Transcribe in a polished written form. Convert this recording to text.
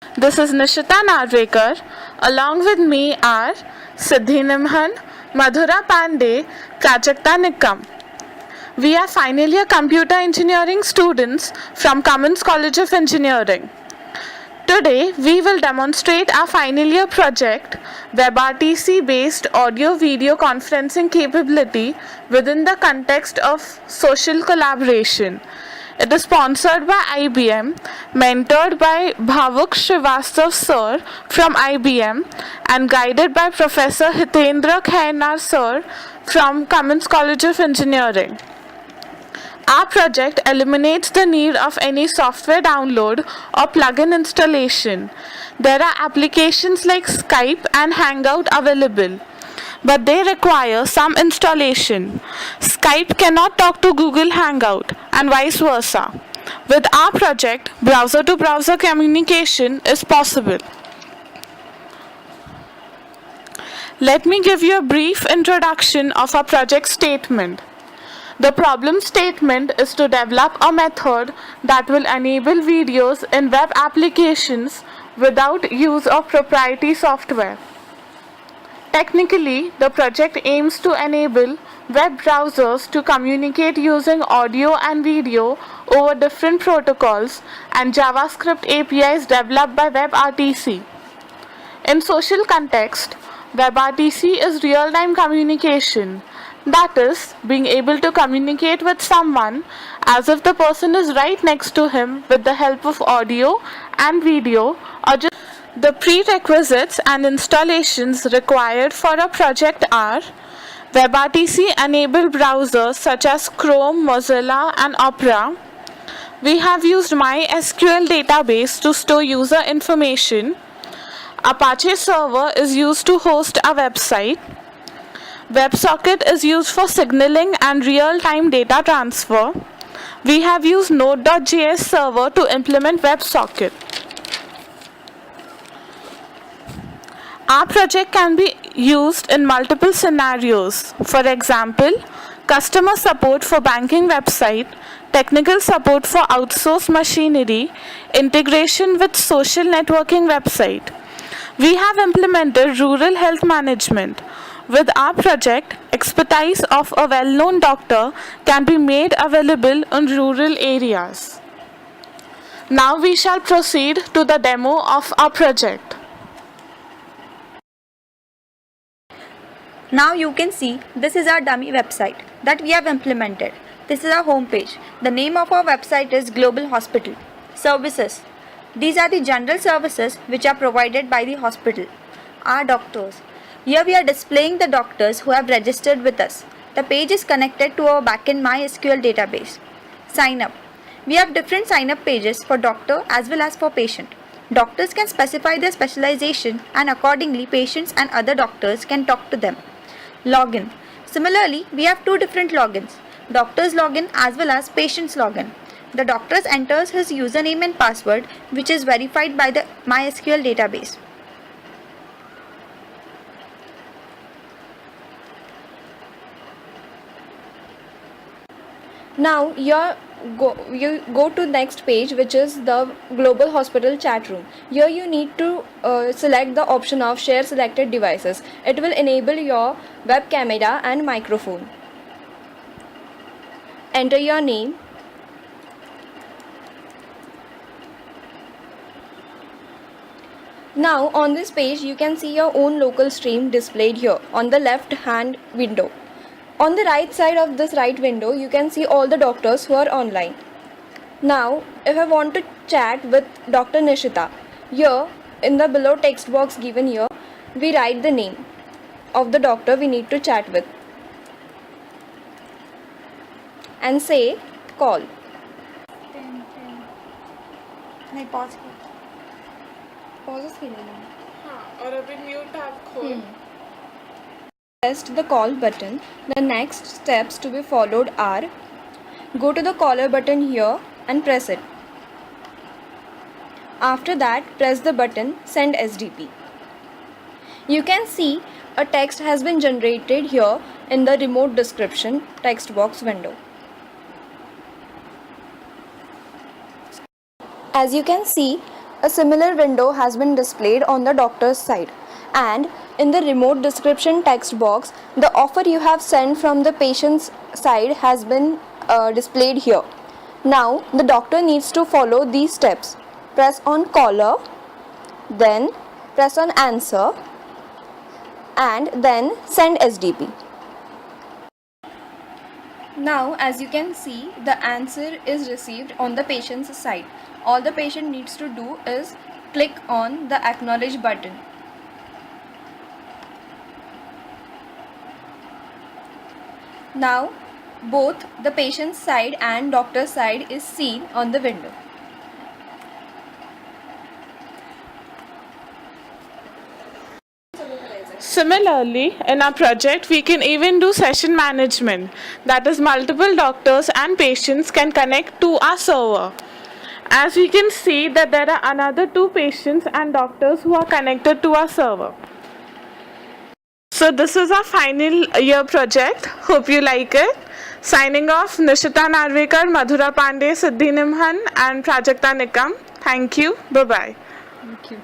This is Nishita Narvekar. Along with me are Siddhi Nimhan, Madhura Pandey, Prajakta Nikam. We are final year computer engineering students from Cummins College of Engineering. Today, we will demonstrate our final year project, WebRTC based audio video conferencing capability within the context of social collaboration. It is sponsored by IBM, mentored by Bhavuk Srivastav Sir from IBM, and guided by Professor Hitendra Khainar Sir from Cummins College of Engineering. Our project eliminates the need of any software download or plugin installation. There are applications like Skype and Hangout available, but they require some installation. Skype cannot talk to Google Hangout and vice versa. With our project, browser to browser communication is possible. Let me give you a brief introduction of our project statement. The problem statement is to develop a method that will enable videos in web applications without use of proprietary software. Technically, the project aims to enable web browsers to communicate using audio and video over different protocols and JavaScript APIs developed by WebRTC. In social context, WebRTC is real-time communication. That is, being able to communicate with someone as if the person is right next to him with the help of audio and video or just the prerequisites and installations required for a project are WebRTC enabled browsers such as Chrome, Mozilla and Opera. We have used MySQL database to store user information. Apache server is used to host a website. WebSocket is used for signaling and real-time data transfer. We have used Node.js server to implement WebSocket. Our project can be used in multiple scenarios. For example, customer support for banking website, technical support for outsourced machinery, integration with social networking website. We have implemented rural health management. With our project, expertise of a well-known doctor can be made available in rural areas. Now we shall proceed to the demo of our project. Now you can see this is our dummy website that we have implemented. This is our home page. The name of our website is Global Hospital. Services. These are the general services which are provided by the hospital. Our doctors. Here we are displaying the doctors who have registered with us. The page is connected to our backend MySQL database. Sign up. We have different sign up pages for doctor as well as for patient. Doctors can specify their specialization and accordingly patients and other doctors can talk to them. Login. Similarly, we have two different logins. Doctor's login as well as patient's login. The doctor enters his username and password which is verified by the MySQL database. Now you go to next page, which is the Global Hospital chat room. Here you need to select the option of share selected devices. It will enable your web camera and microphone. Enter your name. Now on this page you can see your own local stream displayed here on the left hand window. On the right side of this right window, you can see all the doctors who are online. Now, if I want to chat with Dr. Nishita, here in the below text box given here, we write the name of the doctor we need to chat with and say call. नहीं pause के लिए और अभी mute आप खोल. Press the call button. The next steps to be followed are go to the caller button here and press it. After that, press the button send SDP. You can see a text has been generated here in the remote description text box window. As you can see, A similar window has been displayed on the doctor's side, and in the remote description text box, the offer you have sent from the patient's side has been displayed here. Now, the doctor needs to follow these steps. Press on caller, then press on answer, and then send SDP. Now, as you can see, the answer is received on the patient's side. All the patient needs to do is click on the acknowledge button. Now, both the patient's side and doctor's side is seen on the window. Similarly, in our project, we can even do session management. That is, multiple doctors and patients can connect to our server. As we can see that there are another 2 patients and doctors who are connected to our server. So this is our final year project. Hope you like it. Signing off, Nishita Narvekar, Madhura Pandey, Siddhi Nimhan and Prajakta Nikam. Thank you. Bye-bye. Thank you.